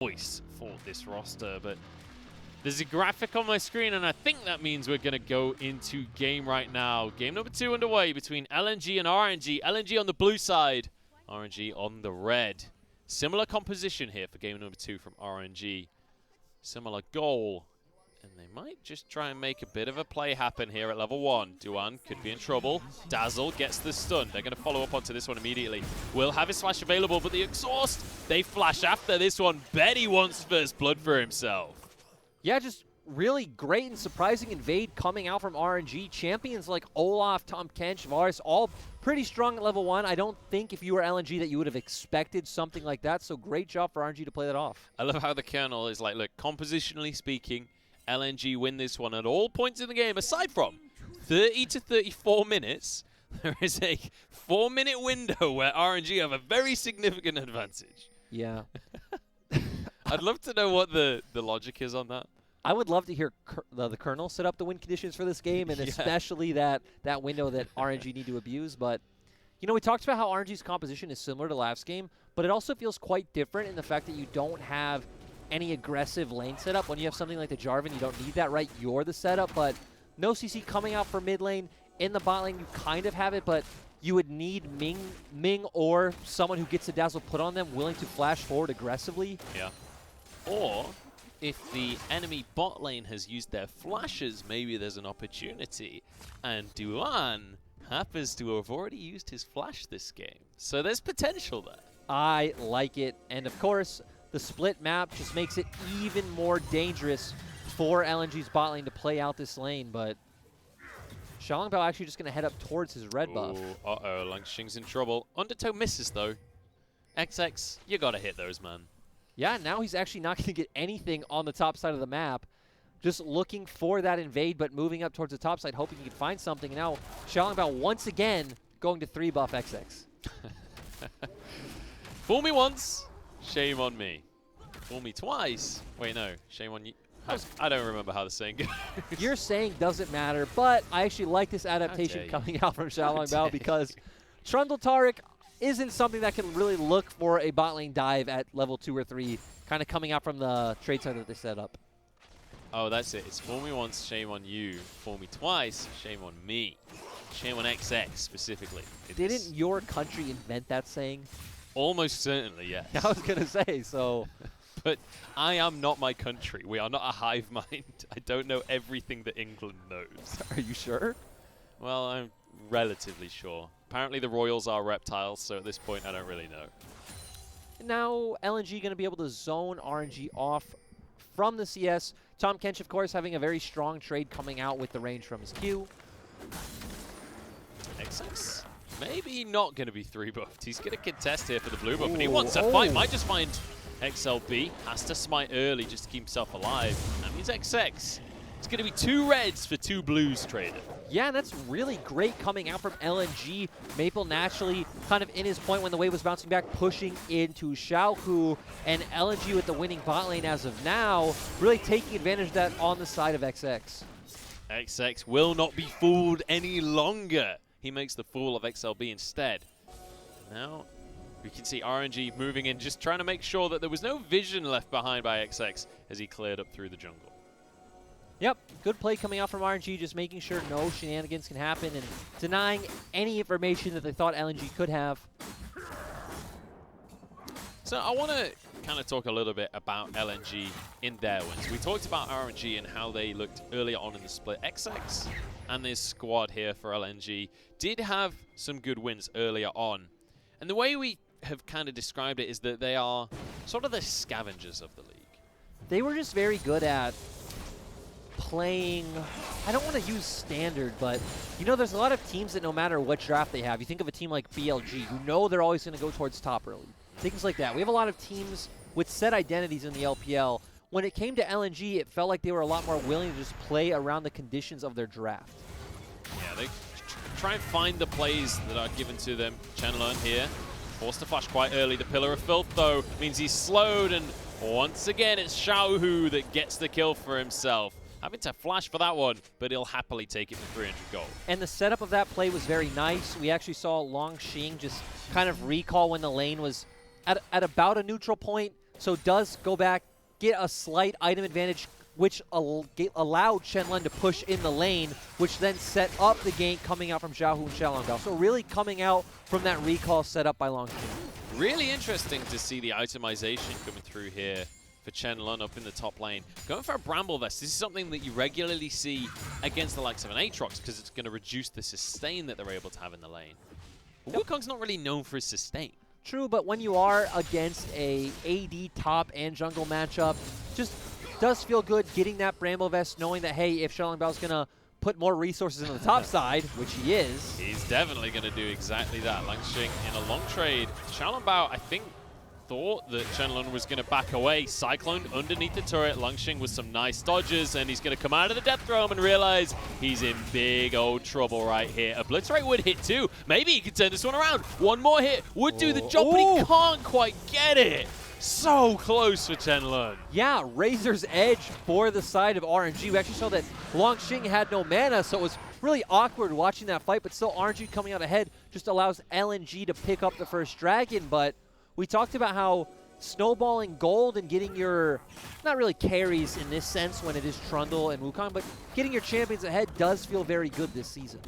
voice for this roster, but there's a graphic on my screen, and I think that means we're going to go into game right now. Game number 2 underway between LNG and RNG. LNG on the blue side, RNG on the red. Similar composition here for game number 2 from RNG. Similar goal. And they might just try and make a bit of a play happen here at level 1. Duan could be in trouble. Dazzle gets the stun. They're going to follow up onto this one immediately. Will have his flash available, but the exhaust, they flash after this one. Betty wants first blood for himself. Yeah, just really great and surprising invade coming out from RNG. Champions like Olaf, Tom Kench, Varus, all pretty strong at level 1. I don't think if you were LNG that you would have expected something like that, so great job for RNG to play that off. I love how the Colonel is like, look, compositionally speaking, LNG win this one at all points in the game, aside from 30 to 34 minutes. There is a 4-minute window where RNG have a very significant advantage. Yeah. I'd love to know what the logic is on that. I would love to hear the Colonel set up the win conditions for this game, and especially that window that RNG need to abuse. But, you know, we talked about how RNG's composition is similar to last game, but it also feels quite different in the fact that you don't have any aggressive lane setup. When you have something like the Jarvan, you don't need that, right? You're the setup, but no CC coming out for mid lane. In the bot lane, you kind of have it, but you would need Ming or someone who gets a dazzle put on them, willing to flash forward aggressively. Yeah. Or if the enemy bot lane has used their flashes, maybe there's an opportunity. And Duan happens to have already used his flash this game. So there's potential there. I like it. And of course, the split map just makes it even more dangerous for LNG's bot lane to play out this lane. But Xiaolongbao actually just going to head up towards his red buff. Uh-oh, Langxing's in trouble. Undertow misses, though. XX, you got to hit those, man. Yeah, now he's actually not going to get anything on the top side of the map. Just looking for that invade, but moving up towards the top side, hoping he can find something. And now Xiaolongbao once again going to 3-buff XX. Fool me once, shame on me. Fool me twice. Wait, no, shame on you. I don't remember how the saying goes. Your saying doesn't matter, but I actually like this adaptation coming out from Xiaolongbao because Trundle Taric isn't something that can really look for a bot lane dive at level 2 or 3, kind of coming out from the trade center that they set up. Oh, that's it. It's fool me once, shame on you. Fool me twice, shame on me. Shame on XX specifically. Didn't your country invent that saying? Almost certainly, yes. I was going to say, so. But I am not my country. We are not a hive mind. I don't know everything that England knows. Are you sure? Well, I'm relatively sure. Apparently the Royals are reptiles, so at this point I don't really know. Now LNG going to be able to zone RNG off from the CS. Tom Kench, of course, having a very strong trade coming out with the range from his Q. XX, maybe not going to be 3-buffed. He's going to contest here for the blue buff, and he wants a fight. Might just find XLB. Has to smite early just to keep himself alive. That means XX. It's going to be 2 reds for 2 blues traded. Yeah, that's really great coming out from LNG. Maple naturally kind of in his point when the wave was bouncing back, pushing into Xiaohu, and LNG with the winning bot lane as of now, really taking advantage of that on the side of XX. XX will not be fooled any longer. He makes the fool of XLB instead. Now we can see RNG moving in, just trying to make sure that there was no vision left behind by XX as he cleared up through the jungle. Yep, good play coming out from RNG, just making sure no shenanigans can happen and denying any information that they thought LNG could have. So I want to kind of talk a little bit about LNG in their wins. We talked about RNG and how they looked earlier on in the split. XX and this squad here for LNG did have some good wins earlier on. And the way we have kind of described it is that they are sort of the scavengers of the league. They were just very good at playing, I don't want to use standard, but you know, there's a lot of teams that no matter what draft they have, you think of a team like BLG, you know they're always going to go towards top early. Things like that. We have a lot of teams with set identities in the LPL. When it came to LNG, it felt like they were a lot more willing to just play around the conditions of their draft. Yeah, they try and find the plays that are given to them. Chenlun here, forced to flash quite early. The Pillar of Filth, though, means he's slowed, and once again, it's Xiaohu that gets the kill for himself. Having to flash for that one, but he'll happily take it for 300 gold. And the setup of that play was very nice. We actually saw Langxing just kind of recall when the lane was at about a neutral point, so does go back, get a slight item advantage, which allowed Shenlong to push in the lane, which then set up the gank coming out from Xiaohu and Xiaolongbao. So really coming out from that recall set up by Longqing. Really interesting to see the itemization coming through here for Shenlong up in the top lane. Going for a Bramble Vest, this is something that you regularly see against the likes of an Aatrox because it's going to reduce the sustain that they're able to have in the lane. But Wukong's not really known for his sustain. True, but when you are against a AD top and jungle matchup, just does feel good getting that Bramble Vest, knowing that, hey, if Xiaolongbao's going to put more resources on the top side, which he is. He's definitely going to do exactly that. Longqing in a long trade. Xiaolongbao, I think, thought that Shenlong was going to back away. Cyclone underneath the turret. Longqing with some nice dodges, and he's going to come out of the Death Realm and realize he's in big old trouble right here. Obliterate would hit too. Maybe he could turn this one around. One more hit would do the job, but he can't quite get it. So close for Shenlong. Yeah, Razor's Edge for the side of RNG. We actually saw that Longqing had no mana, so it was really awkward watching that fight, but still RNG coming out ahead just allows LNG to pick up the first dragon. But we talked about how snowballing gold and getting your, not really carries in this sense when it is Trundle and Wukong, but getting your champions ahead does feel very good this season.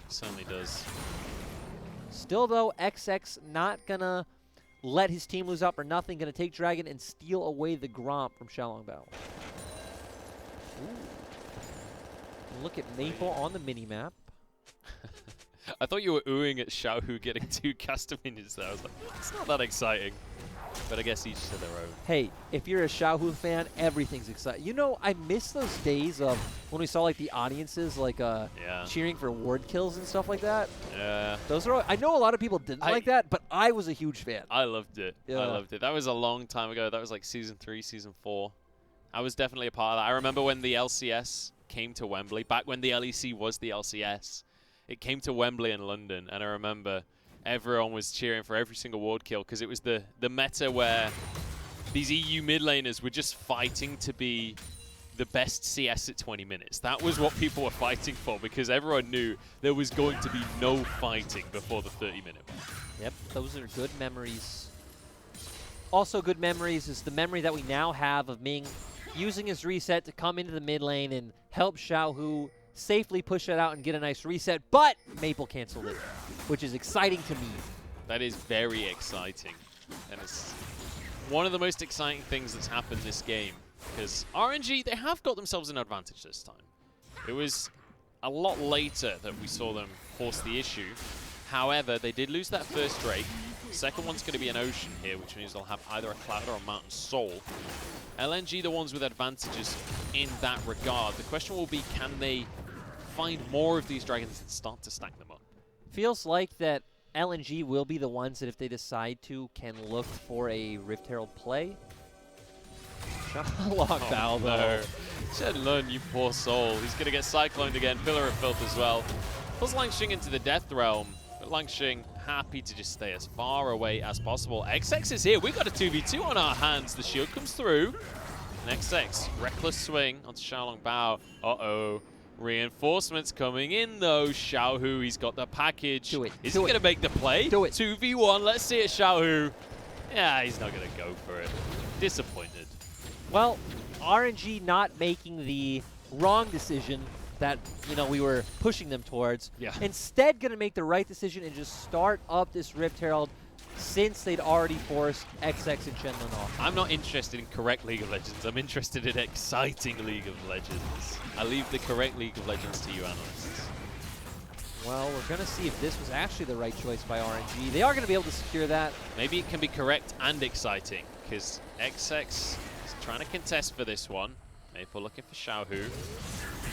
Certainly does. Still though, XX not gonna let his team lose out for nothing, gonna take Dragon and steal away the Gromp from Xiaolongbao. Look at Maple on the minimap. I thought you were oohing at Xiaohu getting 2 caster minions there. I was like, it's not that exciting. But I guess each to their own. Hey, if you're a Xiaohu fan, everything's exciting. You know, I miss those days of when we saw like the audiences like cheering for ward kills and stuff like that. Yeah. Those are, I know a lot of people didn't like that, but I was a huge fan. I loved it. Yeah. I loved it. That was a long time ago. That was like season 3, season 4. I was definitely a part of that. I remember when the LCS came to Wembley, back when the LEC was the LCS. It came to Wembley in London, and I remember everyone was cheering for every single ward kill because it was the meta where these EU mid laners were just fighting to be the best CS at 20 minutes. That was what people were fighting for because everyone knew there was going to be no fighting before the 30-minute mark. Yep, those are good memories. Also good memories is the memory that we now have of Ming using his reset to come into the mid lane and help Xiaohu safely push it out and get a nice reset, but Maple canceled it, which is exciting to me. That is very exciting, and it's one of the most exciting things that's happened this game, because RNG, they have got themselves an advantage this time. It was a lot later that we saw them force the issue. However, they did lose that first Drake. Second one's going to be an Ocean here, which means they'll have either a Cloud or a Mountain Soul. LNG, the ones with advantages in that regard. The question will be, can they find more of these dragons and start to stack them up? Feels like that LNG will be the ones that, if they decide to, can look for a Rift Herald play. Xiaolongbao, though. Shenlong, you poor soul. He's going to get cycloned again. Pillar of Filth as well. Pulls Longqing into the Death Realm. But Longqing happy to just stay as far away as possible. XX is here. We've got a 2v2 on our hands. The shield comes through. And XX, reckless swing onto Xiaolongbao. Uh-oh. Reinforcements coming in, though. Xiaohu, he's got the package. Do it. Is he going to make the play? Do it. 2v1. Let's see it, Xiaohu. Yeah, he's not going to go for it. Disappointed. Well, RNG not making the wrong decision that, you know, we were pushing them towards. Yeah. Instead, going to make the right decision and just start up this Rift Herald since they'd already forced XX and Shenlong off. I'm not interested in correct League of Legends. I'm interested in exciting League of Legends. I leave the correct League of Legends to you analysts. Well, we're going to see if this was actually the right choice by RNG. They are going to be able to secure that. Maybe it can be correct and exciting, because XX is trying to contest for this one. Maple looking for Xiaohu.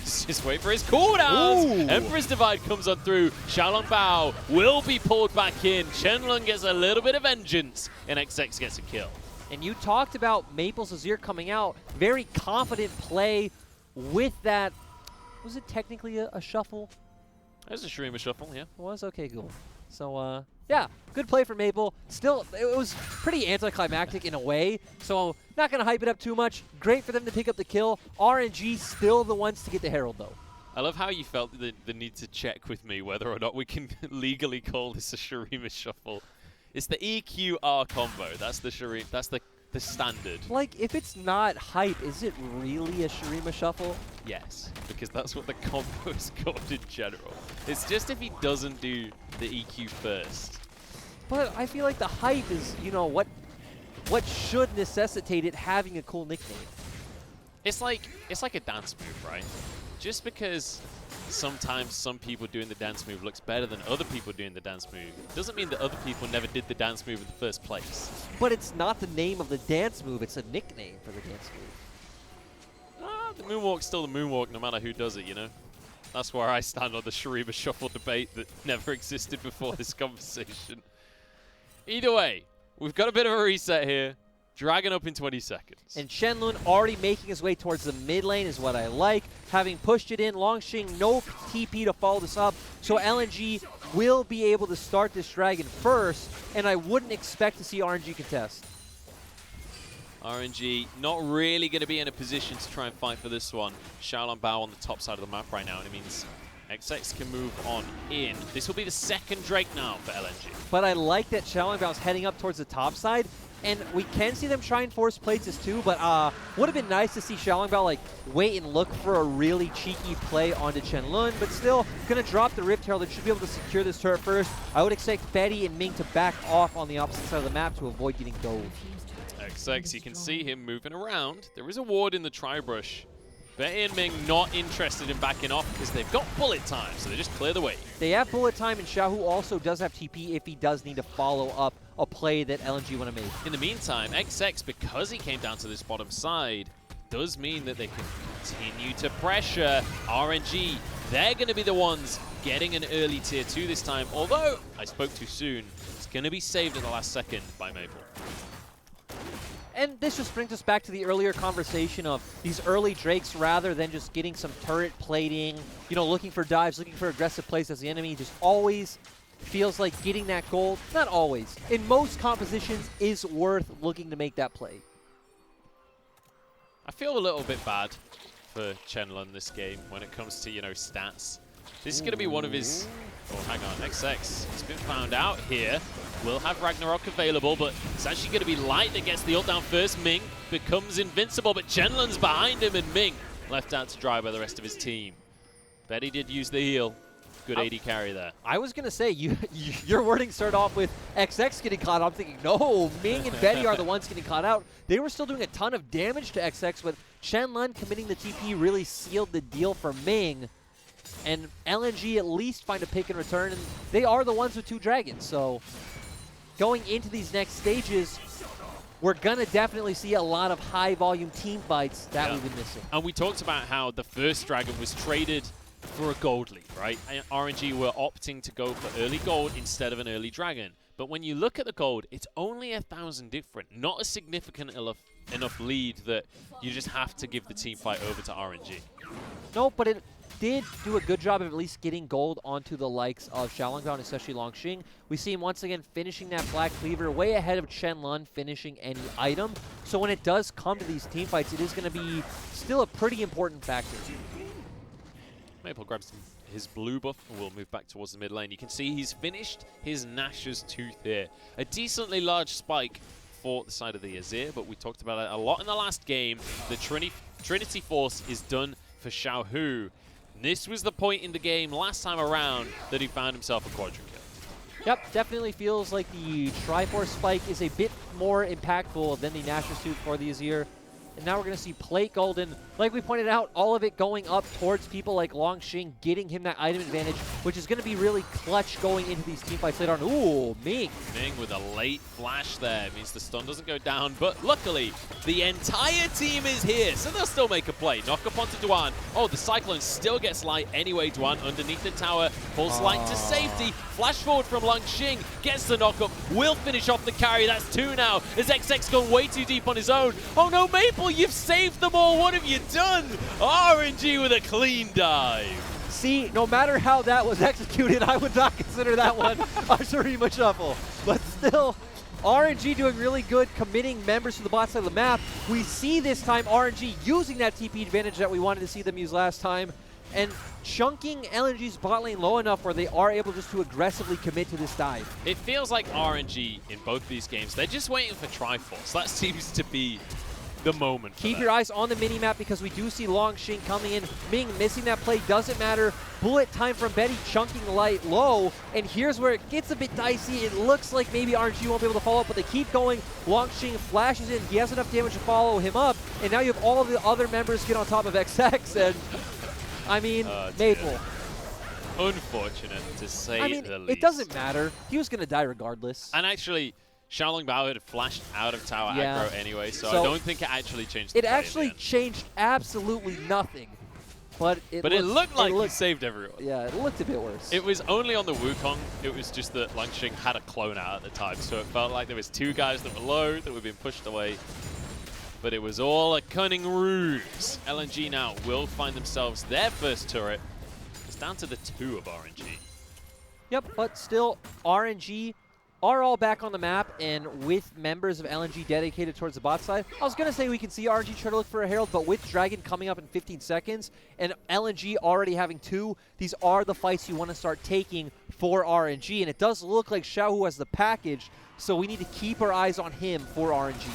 Just wait for his cooldowns. Ooh. Emperor's Divide comes on through. Xiaolongbao will be pulled back in. Shenlong gets a little bit of vengeance, and XX gets a kill. And you talked about Maple's Azir coming out. Very confident play with that. Was it technically a shuffle? That was a Shurima shuffle, yeah. It was? Okay, cool. So, yeah, good play for Maple. Still, it was pretty anticlimactic in a way, so not going to hype it up too much. Great for them to pick up the kill. RNG still the ones to get the Herald, though. I love how you felt the need to check with me whether or not we can legally call this a Shurima shuffle. It's the EQR combo. That's the the standard. Like, if it's not hype, is it really a Shurima shuffle? Yes, because that's what the combo is called in general. It's just if he doesn't do the EQ first. But I feel like the hype is, you know, what should necessitate it having a cool nickname. It's like a dance move, right? Just because sometimes some people doing the dance move looks better than other people doing the dance move doesn't mean that other people never did the dance move in the first place. But it's not the name of the dance move, it's a nickname for the dance move. The moonwalk's still the moonwalk no matter who does it, you know? That's where I stand on the Shurima shuffle debate that never existed before this conversation. Either way, we've got a bit of a reset here. Dragon up in 20 seconds. And Shenlun already making his way towards the mid lane is what I like. Having pushed it in, Longxing no TP to follow this up. So LNG will be able to start this Dragon first, and I wouldn't expect to see RNG contest. RNG not really going to be in a position to try and fight for this one. Xiaolong Bao on the top side of the map right now, and it means XX can move on in. This will be the second Drake now for LNG. But I like that Xiaolong Bao's heading up towards the top side. And we can see them try and force places too, but would have been nice to see Xiaolong Bao like wait and look for a really cheeky play onto Shenlun, but still gonna drop the Rift Herald and should be able to secure this turret first. I would expect Betty and Ming to back off on the opposite side of the map to avoid getting dove. XX, you can see him moving around. There is a ward in the tri-brush. Betty and Ming not interested in backing off because they've got bullet time, so they just clear the way. They have bullet time, and Xiaohu also does have TP if he does need to follow up a play that LNG want to make. In the meantime, XX, because he came down to this bottom side, does mean that they can continue to pressure RNG. They're going to be the ones getting an early tier 2 this time, although I spoke too soon. It's going to be saved at the last second by Maple. And this just brings us back to the earlier conversation of these early Drakes rather than just getting some turret plating, you know, looking for dives, looking for aggressive plays as the enemy. Just always feels like getting that gold. Not always. In most compositions is worth looking to make that play. I feel a little bit bad for Shenlun this game when it comes to, you know, stats. This is going to be one of his... Oh, hang on. XX. He's been found out here. Will have Ragnarok available, but it's actually going to be Light that gets the ult down first. Ming becomes invincible, but Shenlun's behind him, and Ming left out to dry by the rest of his team. Betty did use the heal. Good AD carry there. I was going to say, your wording started off with XX getting caught out. I'm thinking, no, Ming and Betty are the ones getting caught out. They were still doing a ton of damage to XX, but Shenlun committing the TP really sealed the deal for Ming. And LNG at least find a pick in return, and they are the ones with 2 dragons. So going into these next stages, we're going to definitely see a lot of high-volume team fights that we've been missing. And we talked about how the first dragon was traded for a gold lead, right? And RNG were opting to go for early gold instead of an early dragon. But when you look at the gold, it's only 1,000 different. Not a significant enough lead that you just have to give the team fight over to RNG. No, but it did do a good job of at least getting gold onto the likes of Xiaolong Bao and especially Longxing. We see him once again finishing that Black Cleaver way ahead of Shenlun finishing any item. So when it does come to these team fights, it is going to be still a pretty important factor. Maple grabs his blue buff and will move back towards the mid lane. You can see he's finished his Nash's Tooth here. A decently large spike for the side of the Azir, but we talked about it a lot in the last game. The Trinity Force is done for Xiaohu. This was the point in the game last time around that he found himself a quadra kill. Yep, definitely feels like the Triforce spike is a bit more impactful than the Nash's Tooth for the Azir. And now we're going to see Plate Golden, like we pointed out, all of it going up towards people like Longxing, getting him that item advantage, which is going to be really clutch going into these teamfights later on. Ooh, Ming. Ming with a late flash there. Means the stun doesn't go down, but luckily, the entire team is here, so they'll still make a play. Knock up onto Duan. Oh, the Cyclone still gets Light anyway. Duan underneath the tower, pulls Light to safety. Flash forward from Longxing, gets the knock-up, will finish off the carry. That's 2 now, as XX gone way too deep on his own. Oh no, Maple, you've saved them all. What have you done? RNG with a clean dive. See, no matter how that was executed, I would not consider that one a Shurima shuffle. But still, RNG doing really good, committing members to the bot side of the map. We see this time RNG using that TP advantage that we wanted to see them use last time. and chunking LNG's bot lane low enough where they are able just to aggressively commit to this dive. It feels like RNG in both these games, they're just waiting for Triforce. That seems to be the moment. Keep your eyes on the mini-map because we do see Long Xing coming in. Ming missing that play, doesn't matter. Bullet time from Betty chunking light low, and here's where it gets a bit dicey. It looks like maybe RNG won't be able to follow up, but they keep going. Long Xing flashes in, he has enough damage to follow him up, and now you have all of the other members get on top of XX, and I mean, Maple. Unfortunate to say the least. It doesn't matter. He was going to die regardless. And actually, Xiaolong Bao had flashed out of tower aggro anyway, so I don't think it actually changed the It play actually changed absolutely nothing. But it looked like he saved everyone. Yeah, it looked a bit worse. It was only on the Wukong. It was just that Long Xing had a clone out at the time, so it felt like there was two guys that were low that were being pushed away. But it was all a cunning ruse. LNG now will find themselves their first turret. It's down to the 2 of RNG. Yep, but still, RNG are all back on the map, and with members of LNG dedicated towards the bot side, I was going to say we can see RNG try to look for a Herald, but with Dragon coming up in 15 seconds, and LNG already having 2, these are the fights you want to start taking for RNG, and it does look like Xiaohu has the package, so we need to keep our eyes on him for RNG.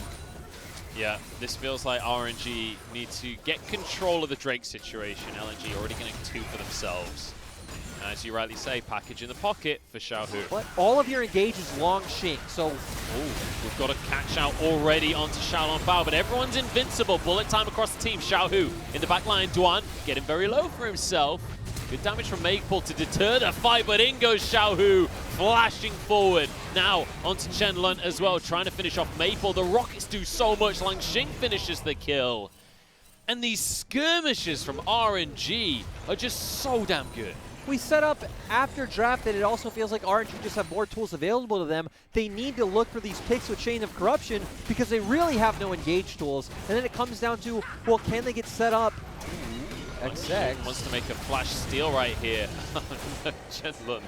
Yeah, this feels like RNG need to get control of the Drake situation. LNG already getting 2 for themselves. As you rightly say, package in the pocket for Xiaohu. But all of your engage is Long Xing, so... We've got a catch out already onto Xiaolong Bao, but everyone's invincible. Bullet time across the team. Xiaohu in the back line. Duan getting very low for himself. Good damage from Maple to deter the fight, but in goes Xiaohu, flashing forward. Now onto Chen Lun as well, trying to finish off Maple. The Rockets do so much. Lang Xing finishes the kill. And these skirmishes from RNG are just so damn good. We set up after draft that it also feels like RNG just have more tools available to them. They need to look for these picks with Chain of Corruption because they really have no engage tools. And then it comes down to, well, can they get set up? XX wants to make a flash steal right here. Chen Lun.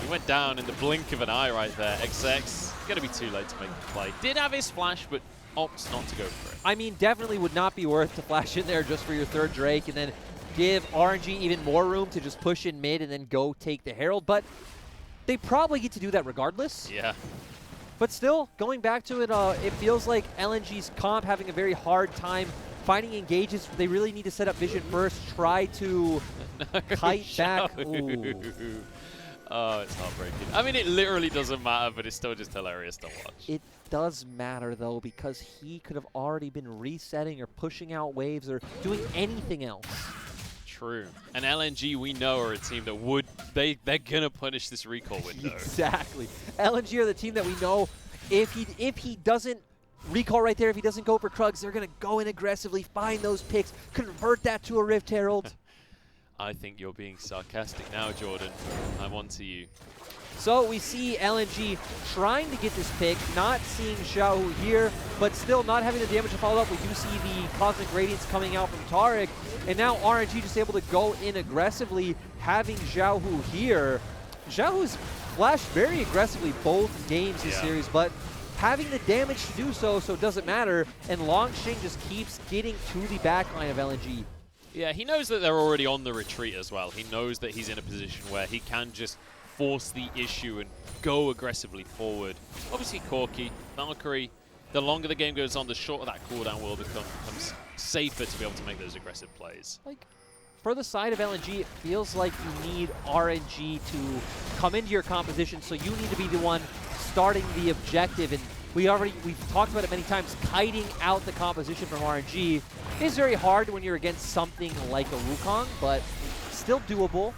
He went down in the blink of an eye right there. XX, gonna be too late to make the play. Did have his flash, but opts not to go for it. I mean, definitely would not be worth to flash in there just for your third Drake and then give RNG even more room to just push in mid and then go take the Herald, but they probably get to do that regardless. Yeah. But still, going back to it, it feels like LNG's comp having a very hard time finding engages. They really need to set up vision first, try to kite back. Ooh. Oh, it's heartbreaking. I mean, it literally doesn't matter, but it's still just hilarious to watch. It does matter, though, because he could have already been resetting or pushing out waves or doing anything else. True. And LNG, we know, are a team that would, they're going to punish this recall window. Exactly. LNG are the team that we know if he doesn't recall right there, if he doesn't go for Krugs, they're going to go in aggressively, find those picks, convert that to a Rift Herald. I think you're being sarcastic now, Jordan. I'm on to you. So we see LNG trying to get this pick, not seeing Xiaohu here, but still not having the damage to follow up. We do see the Cosmic Radiance coming out from Taric, and now RNG just able to go in aggressively, having Xiaohu here. Xiaohu's flashed very aggressively both games this series, but having the damage to do so, so it doesn't matter, and Long Xing just keeps getting to the backline of LNG. Yeah, he knows that they're already on the retreat as well. He knows that he's in a position where he can just force the issue and go aggressively forward. Obviously, Corki, Valkyrie, the longer the game goes on, the shorter that cooldown will becomes safer to be able to make those aggressive plays. Like, for the side of LNG, it feels like you need RNG to come into your composition, so you need to be the one starting the objective. And we've talked about it many times, kiting out the composition from RNG is very hard when you're against something like a Wukong, but still doable.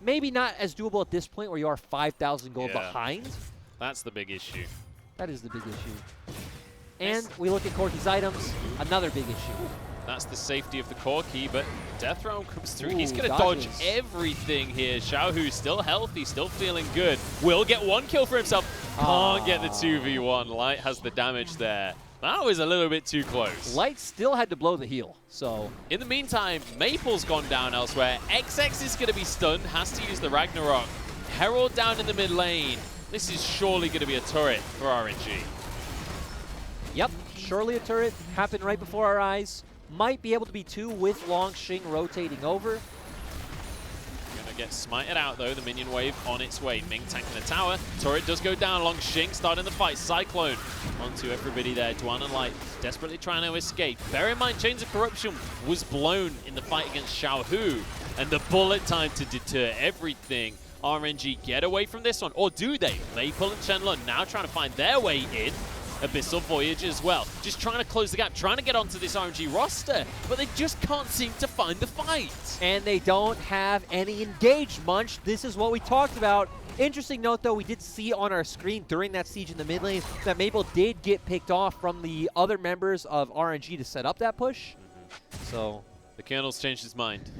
Maybe not as doable at this point where you are 5,000 gold behind. That's the big issue. That is the big issue. And we look at Corki's items, another big issue. That's the safety of the Corki, but Death Realm comes through. Ooh, he's going to dodge everything here. Xiaohu's still healthy, still feeling good. Will get one kill for himself. Can't get the 2v1. Light has the damage there. That was a little bit too close. Light still had to blow the heal, so... In the meantime, Maple's gone down elsewhere. XX is going to be stunned, has to use the Ragnarok. Herald down in the mid lane. This is surely going to be a turret for RNG. Yep, surely a turret. Happened right before our eyes. Might be able to be 2 with Long Xing rotating over. Gonna get smited out though, the minion wave on its way. Ming tanking the tower. Turret does go down. Long Xing starting the fight. Cyclone onto everybody there. Duan and Light desperately trying to escape. Bear in mind, Chains of Corruption was blown in the fight against Xiaohu. And the bullet time to deter everything. RNG get away from this one, or do they? Maple and Chenlong now trying to find their way in. Abyssal Voyage as well. Just trying to close the gap, trying to get onto this RNG roster, but they just can't seem to find the fight. And they don't have any engaged, Munch. This is what we talked about. Interesting note, though, we did see on our screen during that siege in the mid lane that Maple did get picked off from the other members of RNG to set up that push. So the Colonel's changed his mind.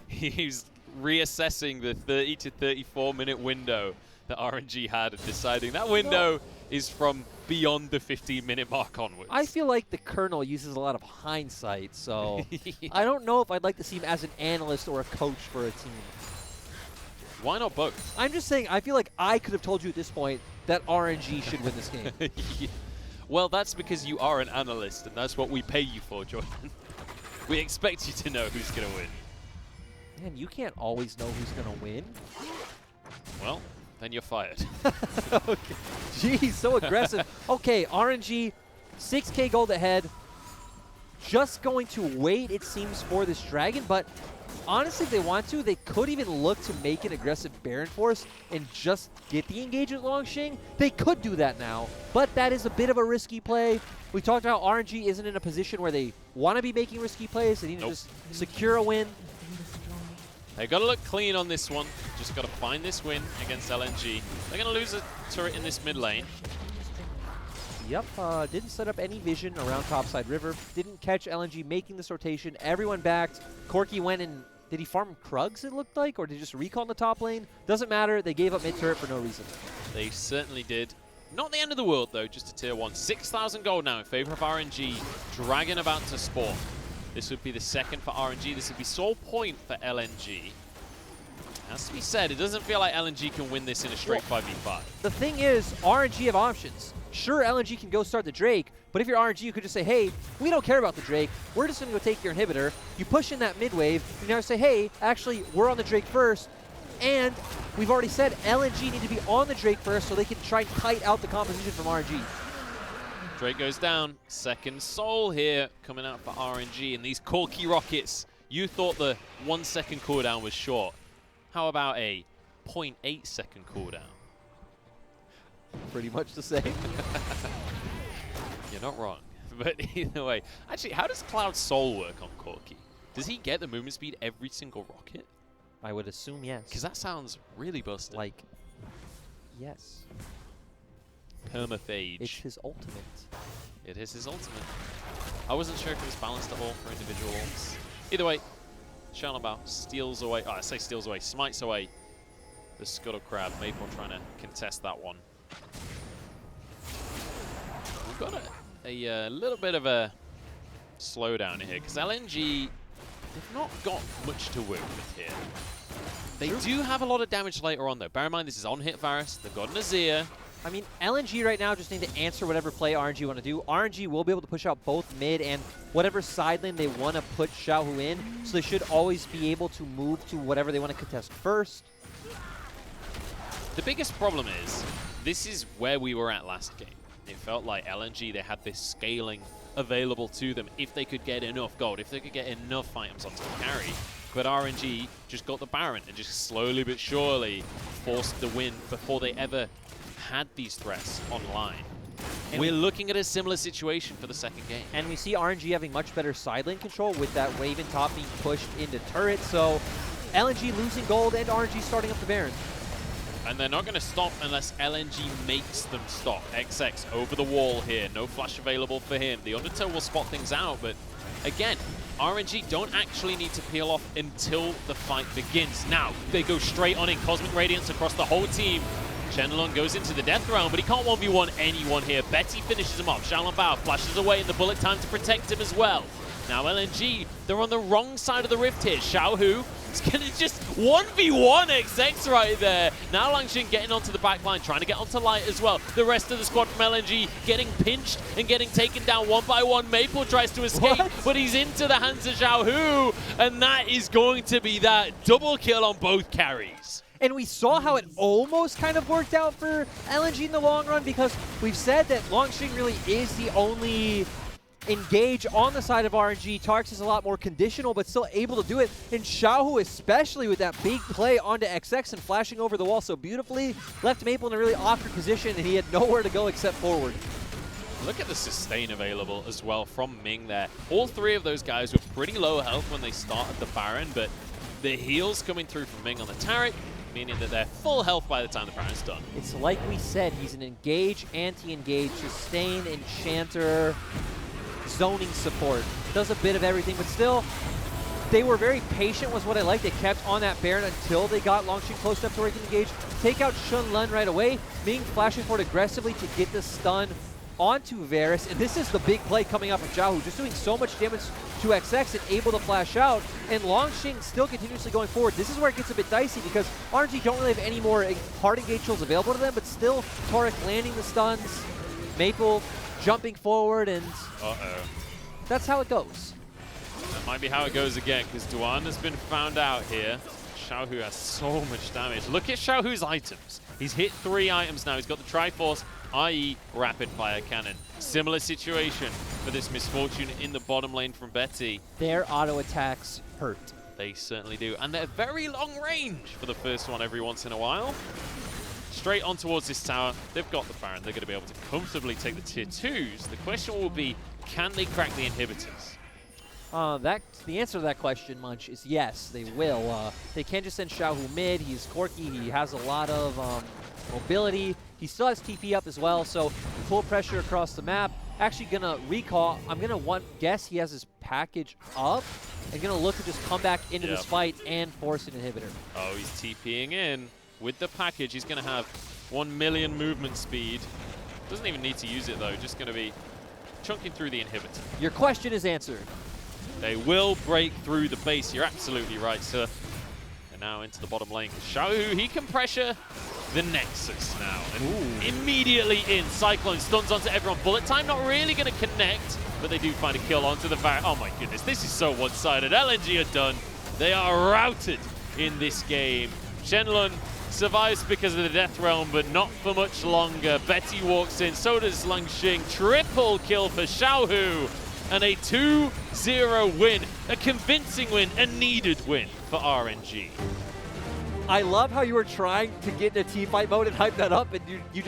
He's reassessing the 30 to 34 minute window that RNG had and deciding that window is from beyond the 15-minute mark onwards. I feel like the Colonel uses a lot of hindsight, so I don't know if I'd like to see him as an analyst or a coach for a team. Why not both? I'm just saying, I feel like I could have told you at this point that RNG should win this game. Yeah. Well, that's because you are an analyst, and that's what we pay you for, Jordan. We expect you to know who's going to win. Man, you can't always know who's going to win. Well, then you're fired. Okay. Jeez, so aggressive. Okay, RNG, 6K gold ahead. Just going to wait, it seems, for this dragon, but honestly, if they want to, they could even look to make an aggressive Baron Force and just get the engage with Long Xing. They could do that now, but that is a bit of a risky play. We talked about RNG isn't in a position where they want to be making risky plays. They need to just secure a win. They got to look clean on this one. Just got to find this win against LNG. They're going to lose a turret in this mid lane. Yep, didn't set up any vision around topside river. Didn't catch LNG making this rotation. Everyone backed. Corki went and did he farm Krugs, it looked like? Or did he just recon the top lane? Doesn't matter. They gave up mid turret for no reason. They certainly did. Not the end of the world, though. Just a tier 1. 6,000 gold now in favor of RNG. Dragon about to spawn. This would be the second for RNG. This would be sole point for LNG. Has to be said, it doesn't feel like LNG can win this in a straight 5v5. The thing is, RNG have options. Sure, LNG can go start the Drake, but if you're RNG, you could just say, hey, we don't care about the Drake. We're just going to go take your inhibitor. You push in that mid wave. You now say, hey, actually, we're on the Drake first. And we've already said LNG need to be on the Drake first so they can try and kite out the composition from RNG. Drake goes down. Second soul here coming out for RNG. And these Corki rockets, you thought the 1 second cooldown was short. How about a 0.8 second cooldown? Pretty much the same. You're not wrong. But either way. Actually, how does Cloud Soul work on Corki? Does he get the movement speed every single rocket? I would assume yes. Because that sounds really busted. Like, yes. Permaphage. It's his ultimate. It is his ultimate. I wasn't sure if it was balanced at all for individual ults. Either way, Shalabao steals away, I say steals away, smites away the Scuttle Crab. Maple trying to contest that one. We've got a little bit of a slowdown here, because LNG, they've not got much to work with here. They do have a lot of damage later on, though. Bear in mind, this is on hit Varus. They've got an Azir. I mean, LNG right now just need to answer whatever play RNG want to do. RNG will be able to push out both mid and whatever side lane they want to put Xiaohu in, so they should always be able to move to whatever they want to contest first. The biggest problem is, this is where we were at last game. It felt like LNG, they had this scaling available to them if they could get enough gold, if they could get enough items onto the carry. But RNG just got the Baron and just slowly but surely forced the win before they ever had these threats online. And we're looking at a similar situation for the second game. And we see RNG having much better side lane control with that Raven top being pushed into turret. So LNG losing gold and RNG starting up the Baron. And they're not going to stop unless LNG makes them stop. XX over the wall here. No flash available for him. The Undertow will spot things out, but again, RNG don't actually need to peel off until the fight begins. Now, they go straight on in. Cosmic Radiance across the whole team. Shenlong goes into the death round, but he can't 1v1 anyone here. Betty finishes him off. Xiaolongbao flashes away in the bullet time to protect him as well. Now LNG, they're on the wrong side of the rift here. Xiaohu It's going to just 1v1 XX right there. Now Langxing getting onto the back line, trying to get onto Light as well. The rest of the squad from LNG getting pinched and getting taken down one by one. Maple tries to escape, but he's into the hands of Xiaohu, and that is going to be that double kill on both carries. And we saw how it almost kind of worked out for LNG in the long run, because we've said that Langxing really is the only engage on the side of RNG. Tarks is a lot more conditional, but still able to do it. And Xiaohu, especially with that big play onto XX and flashing over the wall so beautifully, left Maple in a really awkward position, and he had nowhere to go except forward. Look at the sustain available as well from Ming there. All three of those guys were pretty low health when they started the Baron, but the heals coming through from Ming on the Taric, meaning that they're full health by the time the Baron's done. It's like we said, he's an engage, anti-engage, sustain, enchanter, zoning support. Does a bit of everything, but still, they were very patient was what I liked. They kept on that Baron until they got Langxing close enough to where he can engage. Take out Shun Lun right away. Ming flashing forward aggressively to get the stun onto Varus, and this is the big play coming up from Xiaohu, just doing so much damage to XX and able to flash out, and Langxing still continuously going forward. This is where it gets a bit dicey because RNG don't really have any more hard engage tools available to them, but still Taric landing the stuns, Maple jumping forward, and that's how it goes. That might be how it goes again, because Duan has been found out here. Xiaohu has so much damage. Look at Xiaohu's items. He's hit 3 items now. He's got the Triforce, i.e. Rapid Fire Cannon. Similar situation for this Misfortune in the bottom lane from Betty. Their auto attacks hurt. They certainly do. And they're very long range for the first one every once in a while. Straight on towards this tower. They've got the Baron. They're going to be able to comfortably take the tier 2s. The question will be, can they crack the inhibitors? The answer to that question, Munch, is yes, they will. They can't just send Xiaohu mid. He's quirky. He has a lot of mobility. He still has TP up as well, so full pressure across the map. Actually gonna recall. I'm gonna guess he has his package up and gonna look to just come back into this fight and force an inhibitor. Oh, he's TPing in with the package. He's gonna have 1 million movement speed. Doesn't even need to use it though. Just gonna be chunking through the inhibitor. Your question is answered. They will break through the base. You're absolutely right, sir. And now into the bottom lane. Xiaohu, he can pressure the Nexus now. And immediately in. Cyclone stuns onto everyone. Bullet time not really going to connect, but they do find a kill onto the Baron. Oh my goodness, this is so one-sided. LNG are done. They are routed in this game. Shenlong survives because of the Death Realm, but not for much longer. Betty walks in, so does Langxing. Triple kill for Xiaohu. And a 2-0 win, a convincing win, a needed win for RNG. I love how you were trying to get into team fight mode and hype that up, and you